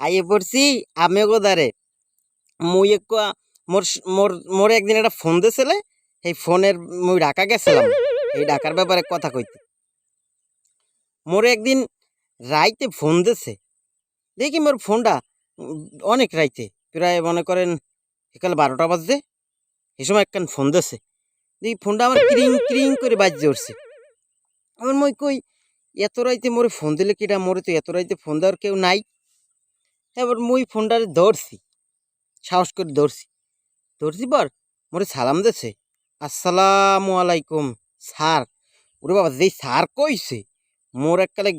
আইয়ে পড়ছি আমিও গোদারে মুই এক মোর মোর মোরে একদিন একটা ফোন দিয়েছিলে এই ফোনের মুই ঢাকা গেছিলাম এই ঢাকার ব্যাপারে কথা কইতে মোরে একদিন রাইতে ফোন দিছে দেখি মোর ফোনটা অনেক রাইতে প্রায় মনে করেন বিকাল 12টা বাজছে এই সময় একখান ফোন দিছে দেখি ফোনটা আমার ক্রিং ক্রিং করে বাজছে উঠছে আমার মই কই এত রাইতে মোরে ফোন দিলে কিটা মোরে তো এত রাইতে ফোন দেওয়ার কেউ নাই এবার মুই ফোনটারে ধরছি সাহস করে ধরছি পর মোরে সালাম দিছে আসসালামু আলাইকুম স্যার ওরে বাবা যেই স্যার কইছে মোর এককালে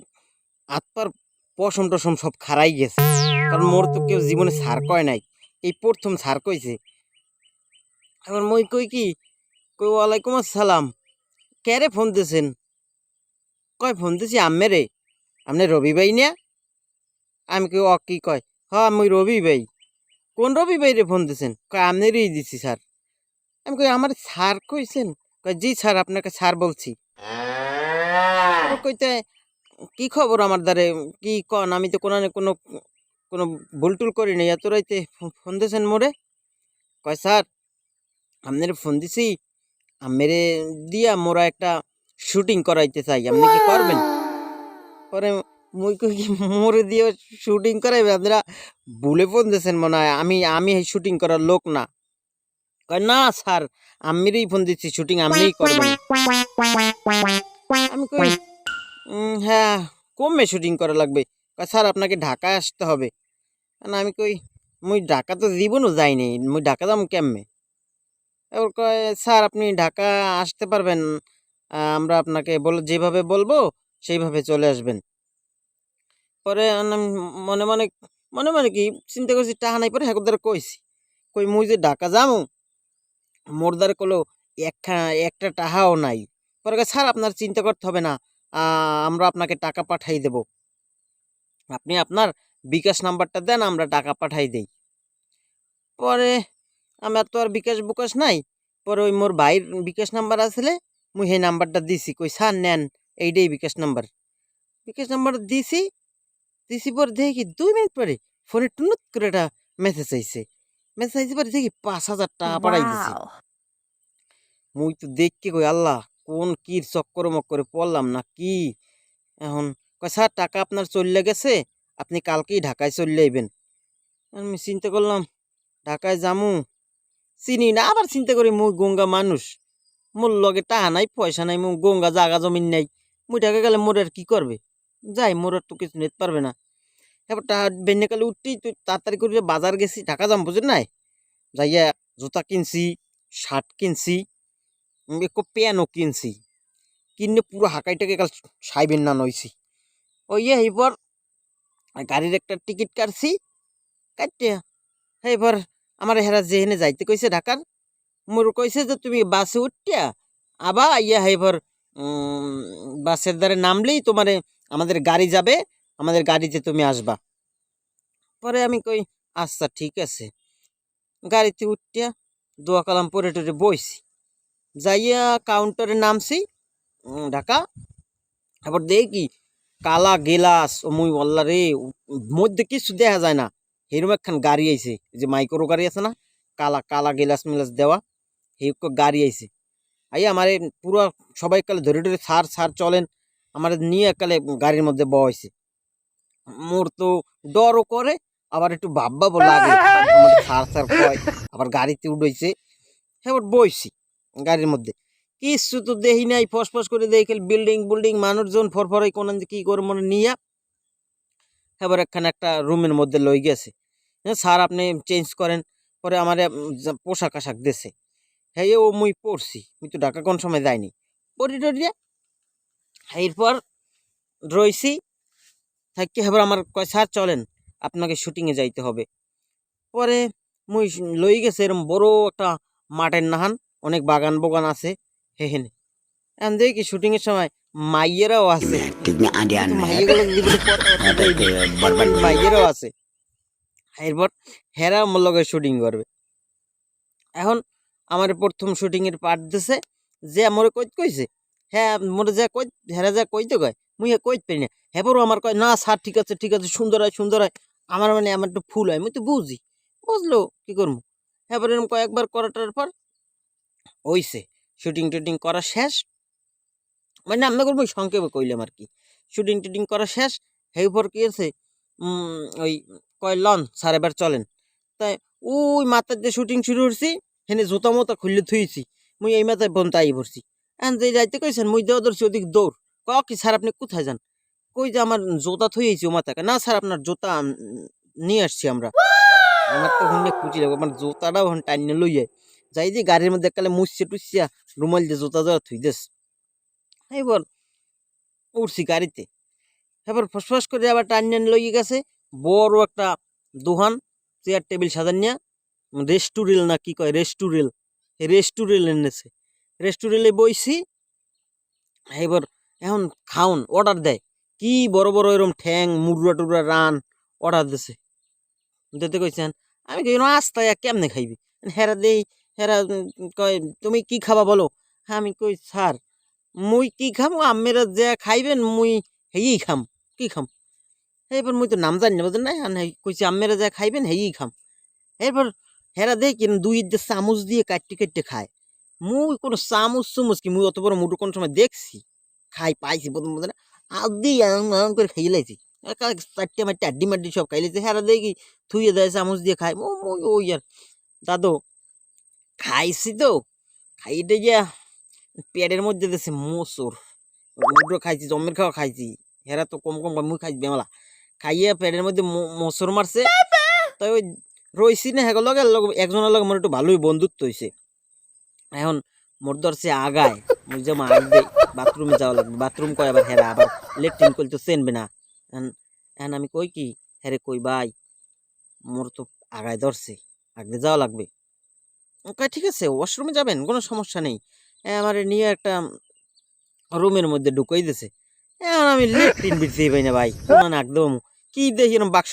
আত্মার পশম টসম সব খারাই গেছে কারণ মোর তো কেউ জীবনে স্যার কয় নাই এই প্রথম স্যার কইছে এবার মই কই কি কই ওয়ালাইকুম আসসালাম কে রে ফোন দিয়েছেন কয় ফোন দিছি আম্মেরে আপনি রবি ভাই না আমি কই অ কি কয় হ্যাঁ আমি রবি ভাই কোন রবি ভাই রে ফোন দিয়েছেন কয় আপনারই দিছি স্যার আমি কই আমার স্যার কইছেন কয় জি স্যার আপনাকে স্যার বলছি কইতে কি খবর আমার দ্বারে কি কন আমি তো কোনো কোনো কোনো ভুলটুল করি নাই এত রাইতে ফোন দিয়েছেন মোরে কয় স্যার আপনার ফোন দিছি মেরে দিয়া মোরা একটা শুটিং করাইতে চাই আপনি কি করবেন পরে মুই কই কি মোরে দিয়ে শুটিং করাইবে আপনারা ভুলে ফোন দিয়েছেন মনে হয় আমি এই শুটিং করার লোক না কয় না স্যার আমিরই ফোন দিচ্ছি শুটিং আমিই করবেন আমি কই হ্যাঁ কমে শুটিং করা লাগবে কয় স্যার আপনাকে ঢাকায় আসতে হবে না আমি কই মুই ঢাকা তো জীবনও যাইনি মুই ঢাকা যাম কেমনে এবার কয় স্যার আপনি ঢাকা আসতে পারবেন আমরা আপনাকে যেভাবে বলবো সেইভাবে চলে আসবেন পরে আমি মনে মনে মনে মনে কি চিন্তা করছি টাকা নাই পরে হ্যাঁ কইছি কই মুই যে ঢাকা যামু মোর দ্বারে কলো একটা টাকাও নাই পরে কয়, স্যার আপনার চিন্তা করতে হবে না আমরা আপনাকে টাকা পাঠাই দেব আপনি আপনার বিকাশ নাম্বারটা দেন আমরা টাকা পাঠাই দেই পরে আমার তো আর বিকাশ নাই পরে ওই মোর ভাইয়ের বিকাশ নাম্বার আসলে মুই সেই নাম্বারটা দিছি কই স্যার নেন এইটাই বিকাশ নাম্বার দিছি পরে দেখি 2 মিনিট পরে ফোনে টুনুত করে একটা মেসেজ আইছে পরে দেখি 5,000 টাকা পাঠাই দিছি মুই তো দেখকে কই আল্লাহ কোন কি চক্কর মক্করে পড়লাম না কি এখন কয় স্যার টাকা আপনার চলে গেছে আপনি কালকেই ঢাকায় চলে আইবেন আমি চিন্তা করলাম ঢাকায় যামু চিনি না আবার চিন্তা করি মুই গঙ্গা মানুষ মোর লগে টাকা নাই পয়সা নাই মুই গঙ্গা জাগা জমিন নাই মুই ঢাকা গেলে মোর আর কি করবে যাই মোর আর তো কিছু নিতে পারবে না এবার টাকা বেন্যকালে উঠতেই তুই তাড়াতাড়ি করে বাজার গেছি ঢাকা যাম বুঝেন নাই যাইয়া জুতা কিনছি শার্ট কিনছি একটু প্যানও কিনছি কিনে পুরো হাঁকাইটাকে কাল সাইবেন না নইছি ওই এইবার গাড়ির একটা টিকিট কাটছি কাটতে এইবার আমার হেরা যেখানে যাইতে কইছে ঢাকার মোর কইছে যে তুমি বাসে উঠিয়া আবার এইবার বাসের দ্বারে নামলেই তোমারে আমাদের গাড়ি যাবে আমাদের গাড়িতে তুমি আসবা পরে আমি কই আচ্ছা ঠিক আছে গাড়িতে উঠিয়া দোয়া কালাম পরে টরে বইছি যাইয়া কাউন্টারে নামছি ঢাকা এবার দেখি কালা গেলাস ও মুই বললা রে মধ্যে কিছু দেখা যায় না এরকম একখান গাড়ি আইছে যে মাইক্রো গাড়ি আছে না কালা কালা গেলাস মিলাস দেওয়া এই গাড়ি আইছে আমার পুরো সবাই কালে ধরে ধরে সার চলেন আমার নিয়ে একালে গাড়ির মধ্যে বয়ছে মোর তো ডরও করে আবার একটু ভাববো লাগে সার কয় আবার গাড়িতে উঠেছে এবার বইছি গাড়ির মধ্যে কিছু তো দেখি নাই ফসফস করে দেখে বিল্ডিং মানুষজন ফরফরাই কোন কি করে মনে নিয়ে এবার একটা রুমের মধ্যে লই গেছে স্যার আপনি চেঞ্জ করেন পরে আমার পোশাক আশাক দিছে হ্যাঁ ও মুই পড়ছি মুই তো ঢাকা কোন সময় যাইনি পড়ি টরিয়া এরপর রইছি থাকি এবার আমার কয় স্যার চলেন আপনাকে শুটিংয়ে যাইতে হবে পরে মুই লই গেছে এরকম বড় একটা মাঠের নাহান অনেক বাগান বোগান আছে হেহেনে এখন দেখি শুটিং এর সময় মাইয়েরাও আছে মাইয়েরাও আছে এরপর হেরা আমার লগে শুটিং করবে এখন আমার প্রথম শুটিং এর পার্ট দিছে যে আমার কইছে হ্যাঁ মোরে যা কই হেরা যা কইতে কয় মুই কইতে পারি না। হেবরও আমার কয় না স্যার ঠিক আছে সুন্দর হয় সুন্দর হয়। আমার মানে আমার একটু ফুল হয়, মুই তো বুঝি, বুঝলো কি করবো। এবার এরকম কয়েকবার করাটার পর হইছে, শুটিং টুটিং করা শেষ, মানে আমরা করবো সংক্ষেপে কইলাম আর কি। শুটিং টুটিং করা শেষ, সেই পর কি আছে ওই কয় লন স্যার এবার চলেন। তাই ওই মাথার যে শুটিং শুরু করছি হেনে জুতা মতা খুললে থুইছি, মুই এই মাথায় বন্ধ আই পড়ছি। এখন যে যাইতে কইছেন মুই দেওয়া ধরছি ওদিক দৌড়, কি স্যার আপনি কোথায় যান? কই যে আমার জুতা থুইছি ও মাথাকে, না স্যার আপনার জুতা নিয়ে আসছি আমরা। আমার তো হুন্নে খুঁজি লাগবে, আমার জুতাটাও হন টাইনে লইয়ে যাই যে গাড়ির মধ্যে কালে মুছছে টুসিয়া রুমাল দিয়ে জুতা দেওয়া থুই দেস। এবার উঠছি গাড়িতে, এবার ফসফস করে আবার টাইনে লইয়ে গেছে বড় একটা দোকান, চেয়ার টেবিল সাজান নিয়া, রেস্টুরেল না কি কয় রেস্টুরেল, রেস্টুরেল এনেছে। রেস্টুরেলে বইছি, এবার এখন খাউন অর্ডার দেয়, কি বড় বড় এরম ঠ্যাং মুরুরা টুরা রান অর্ডার দিছে। দিতে কইছেন, আমি কই আস্তায় কেমনে খাইবি? হেরা দেই, হেরা কয় তুমি কি খাবা বলো? হ্যাঁ আমি কই স্যার মুই কি খাম, আমেরা যে খাইবেন মুই হেই খাম, কি খাম? এবার মুই তো নাম জানি না বুঝলেন না, কইছি আমেরা যা খাইবেন হেই খাম। এরপর হেরা দেখ কিনা দুই যে চামচ দিয়ে কাটতে কাটতে খায়, মুই কোনো চামচ চুমুচ কি মুই অত বড় মুটু কোন সময় দেখছি? খাই পাইছি প্রথম প্রথম আদি করে খাই লাইছি, চারটে মারটে আড্ডি মাড্ডি সব খাই লাইছি। হেরা দেখি থুয়ে দেয় চামচ দিয়ে খাই, ওই আর দাদু খাইছি তো, খাইতে গিয়া পেটের মধ্যে দিয়েছে মোসর, মুটু খাইছি জমের খাওয়া খাইছি। হেরা তো কম কম মুই খাইছি বেমালা, খাইয়া পেটের মধ্যে মোসর মারছে। তাই ওই রইছি না হ্যাঁ লগে একজনের লগে মোর একটু ভালোই বন্ধুত্ব হয়েছে। এখন মোর ধরছে আগায়, মুই যে আগ দেই বাথরুমে যাওয়া লাগবে, বাথরুম কয় আবার হেরা আবার লেট্রিন করলে তো চেনবে না। এখন এখন আমি কই কি হেরে কই ভাই মোর তো আগায় ধরছে, আগে যাওয়া লাগবে। কয় ঠিক আছে ওয়াশরুমে যাবেন কোনো সমস্যা নেই। আমার নিয়ে একটা রুমের মধ্যে ঢুকাই দিছে। এখন আমি লেট্রিন বিরতেই পাই না ভাই, কোন একদম কি দেখি এরকম বাক্স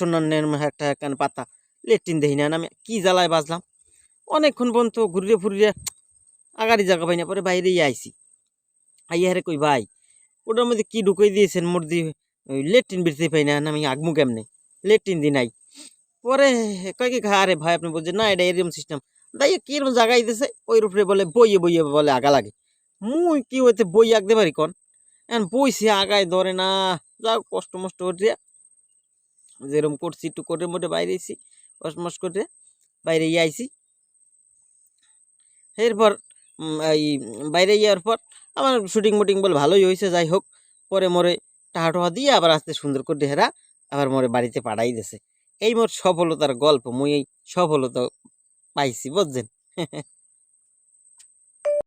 একটা একখান পাতা, লেট্রিন দেখি না, আমি কি জ্বালায় বাজলাম। অনেকক্ষণ পর্যন্ত ঘুরিয়ে ফুরিয়ে আগারি জায়গা পাই না, পরে বাইরেই আইছি। আইয়া হেরে কই ভাই ওটার মধ্যে কি ঢুকাই দিয়েছেন মোর দিয়ে ওই লেট্রিন বেরতেই পাই না, আমি আগমু কেমনে, লেট্রিন দি নাই। পরে কয় কি আরে ভাই আপনি বলছেন না এটা এরকম সিস্টেম, তাই কিরকম জায়গায় দিতেছে ওই রূপে বলে বইয়ে বইয়ে বলে আগা লাগে। মুই কি হইতে বই আঁকতে পারি কন, এখন বইছি আগায় ধরে না, যাও কষ্ট মষ্ট করিয়া যেরকম করছি একটু করে মোটে বাইরে আইছি, কষ্ট মষ্ট করে বাইরে আইছি। এরপর এই বাইরে যাওয়ার পর আমার শুটিং মুটিং বলে ভালোই হয়েছে, যাই হোক পরে মোরে টাহা টহা দিয়ে আবার আস্তে সুন্দর করে হেরা আবার মোরে বাড়িতে পাঠাই দিছে। এই মোর সফলতার গল্প, মুই এই সফলতা পাইছি বুঝছেন।